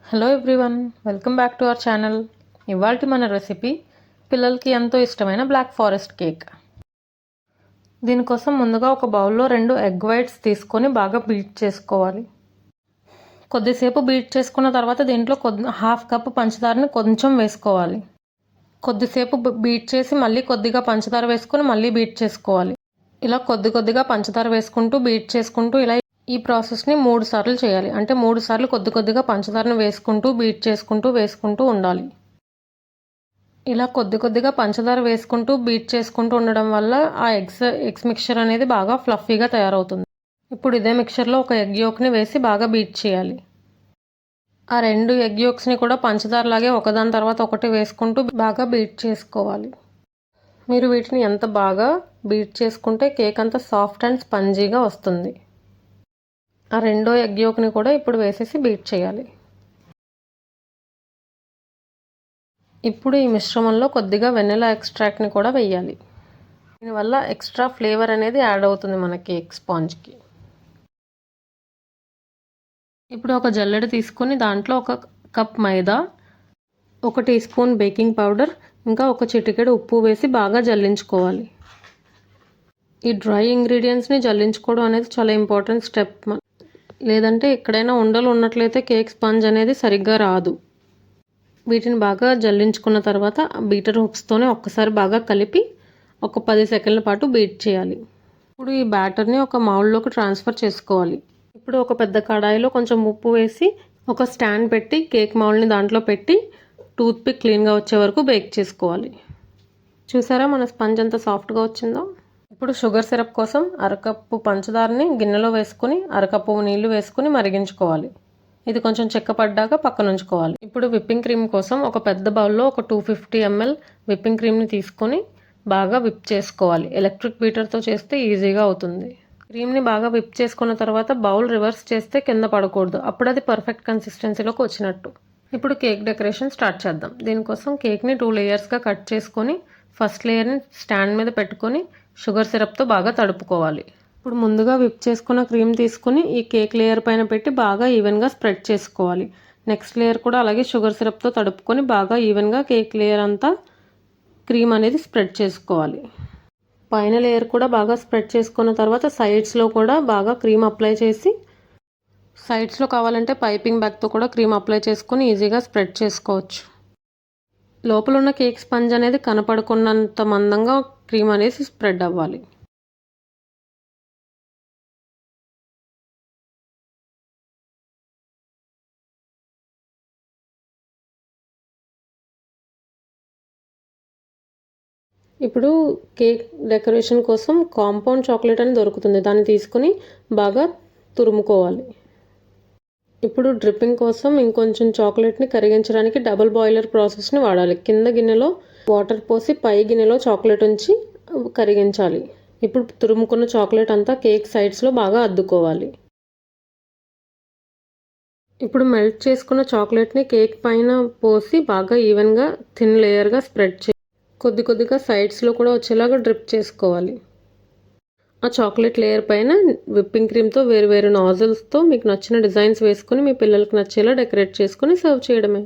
Hello everyone, welcome back to our channel. ఇవాల్టి మన recipe పిల్లలకి ఎంతో ఇష్టమైన బ్లాక్ ఫారెస్ట్ కేక్. దీనికోసం ముందుగా ఒక బౌల్లో 2 ఎగ్ వైట్స్ తీసుకొని బాగా బీట్ చేసుకోవాలి. కొద్దిసేపు బీట్ చేసుకున్న తర్వాత దీంట్లో హాఫ్ కప్ పంచదారని కొంచెం వేసుకోవాలి. కొద్దిసేపు బీట్ చేసి మళ్ళీ కొద్దిగా పంచదార వేసుకొని మళ్ళీ బీట్ చేసుకోవాలి. ఇలా కొద్దిగా పంచదార వేసుకుంటూ బీట్ చేసుకుంటూ ఇలా ఈ ప్రాసెస్ని 3 సార్లు చేయాలి. అంటే 3 సార్లు కొద్దిగా పంచదారను వేసుకుంటూ బీట్ వేసుకుంటూ ఉండాలి. ఇలా కొద్దిగా పంచదార వేసుకుంటూ బీట్ చేసుకుంటూ ఉండడం వల్ల ఆ ఎగ్స్ మిక్చర్ అనేది బాగా ఫ్లఫీగా తయారవుతుంది. ఇప్పుడు ఇదే మిక్చర్లో ఒక ఎగ్ యోక్ని వేసి బాగా బీట్ చేయాలి. ఆ 2 ఎగ్ యోక్స్ని కూడా పంచదారలాగే ఒకదాని తర్వాత ఒకటి వేసుకుంటూ బాగా బీట్ చేసుకోవాలి. మీరు వీటిని ఎంత బాగా బీట్ చేసుకుంటే కేక్ అంత సాఫ్ట్ అండ్ స్పంజీగా వస్తుంది. ఆ 2 ఎగ్ యోక్ని కూడా ఇప్పుడు వేసేసి బీట్ చేయాలి. ఇప్పుడు ఈ మిశ్రమంలో కొద్దిగా వెనిలా ఎక్స్ట్రాక్ట్ని కూడా వేయాలి. దీనివల్ల ఎక్స్ట్రా ఫ్లేవర్ అనేది యాడ్ అవుతుంది మన కేక్ స్పాంజ్కి. ఇప్పుడు ఒక జల్లెడ తీసుకొని దాంట్లో 1 కప్ మైదా, 1 టీ స్పూన్ బేకింగ్ పౌడర్, ఇంకా 1 చిటికెడు ఉప్పు వేసి బాగా జల్లించుకోవాలి. ఈ డ్రై ఇంగ్రీడియంట్స్ని జల్లించుకోవడం అనేది చాలా ఇంపార్టెంట్ స్టెప్. లేదంటే ఎక్కడైనా ఉండలు ఉన్నట్లయితే కేక్ స్పాంజ్ అనేది సరిగ్గా రాదు. వీటిని బాగా జల్లించుకున్న తర్వాత బీటర్ హుక్స్తోనే ఒక్కసారి బాగా కలిపి ఒక 10 సెకండ్ల పాటు బీట్ చేయాలి. ఇప్పుడు ఈ బ్యాటర్ని ఒక మౌల్డ్లోకి ట్రాన్స్ఫర్ చేసుకోవాలి. ఇప్పుడు ఒక పెద్ద కడాయిలో కొంచెం ఉప్పు వేసి ఒక స్టాండ్ పెట్టి కేక్ మౌల్డ్ని దాంట్లో పెట్టి టూత్పిక్ క్లీన్గా వచ్చే వరకు బేక్ చేసుకోవాలి. చూసారా మన స్పంజ్ ఎంత సాఫ్ట్గా వచ్చిందో. ఇప్పుడు షుగర్ సిరప్ కోసం 1/2 కప్పు పంచదారని గిన్నెలో వేసుకుని 1/2 కప్పు నీళ్లు వేసుకుని మరిగించుకోవాలి. ఇది కొంచెం చిక్కపడ్డాక పక్కన ఉంచుకోవాలి. ఇప్పుడు విప్పింగ్ క్రీమ్ కోసం ఒక పెద్ద బౌల్లో ఒక 250 ml విప్పింగ్ క్రీమ్ని తీసుకొని బాగా విప్ చేసుకోవాలి. ఎలక్ట్రిక్ బీటర్తో చేస్తే ఈజీగా అవుతుంది. క్రీమ్ని బాగా విప్ చేసుకున్న తర్వాత బౌల్ రివర్స్ చేస్తే కింద పడకూడదు. అప్పుడు అది పర్ఫెక్ట్ కన్సిస్టెన్సీలోకి వచ్చినట్టు. ఇప్పుడు కేక్ డెకరేషన్ స్టార్ట్ చేద్దాం. దీనికోసం కేక్ని 2 లేయర్స్గా కట్ చేసుకొని ఫస్ట్ లేయర్ని స్టాండ్ మీద పెట్టుకొని షుగర్ సిరప్తో బాగా తడుపుకోవాలి. ఇప్పుడు ముందుగా విప్ చేసుకున్న క్రీమ్ తీసుకుని ఈ కేక్ లేయర్ పైన పెట్టి బాగా ఈవెన్గా స్ప్రెడ్ చేసుకోవాలి. నెక్స్ట్ లేయర్ కూడా అలాగే షుగర్ సిరప్తో తడుపుకొని బాగా ఈవెన్గా కేక్ లేయర్ అంతా క్రీమ్ అనేది స్ప్రెడ్ చేసుకోవాలి. పైన లేయర్ కూడా బాగా స్ప్రెడ్ చేసుకున్న తర్వాత సైడ్స్లో కూడా బాగా క్రీమ్ అప్లై చేసి సైడ్స్లో కావాలంటే పైపింగ్ బ్యాగ్తో కూడా క్రీమ్ అప్లై చేసుకొని ఈజీగా స్ప్రెడ్ చేసుకోవచ్చు. లోపల ఉన్న కేక్ స్పంజ్ అనేది కనపడుకున్నంత మందంగా క్రీమ్ అనేది స్ప్రెడ్ అవ్వాలి. ఇప్పుడు కేక్ డెకరేషన్ కోసం కాంపౌండ్ చాక్లెట్ అని దొరుకుతుంది. దాన్ని తీసుకుని బాగా తురుముకోవాలి. ఇప్పుడు డ్రిప్పింగ్ కోసం ఇంకొంచెం చాక్లెట్ని కరిగించడానికి డబుల్ బాయిలర్ ప్రాసెస్ని వాడాలి. కింద గిన్నెలో వాటర్ పోసి పై గిన్నెలో చాక్లెట్ ఉంచి కరిగించాలి. ఇప్పుడు తురుముకున్న చాక్లెట్ అంతా కేక్ సైడ్స్లో బాగా అద్దుకోవాలి. ఇప్పుడు మెల్ట్ చేసుకున్న చాక్లెట్ని కేక్ పైన పోసి బాగా ఈవెన్గా థిన్ లేయర్గా స్ప్రెడ్ చేయాలి. కొద్దిగా సైడ్స్లో కూడా వచ్చేలాగా డ్రిప్ చేసుకోవాలి. ఆ చాక్లెట్ లేయర్ పైన విప్పింగ్ క్రీమ్తో వేరు నాజిల్స్తో మీకు నచ్చిన డిజైన్స్ వేసుకుని మీ పిల్లలకు నచ్చేలా డెకరేట్ చేసుకుని సర్వ్ చేయడమే.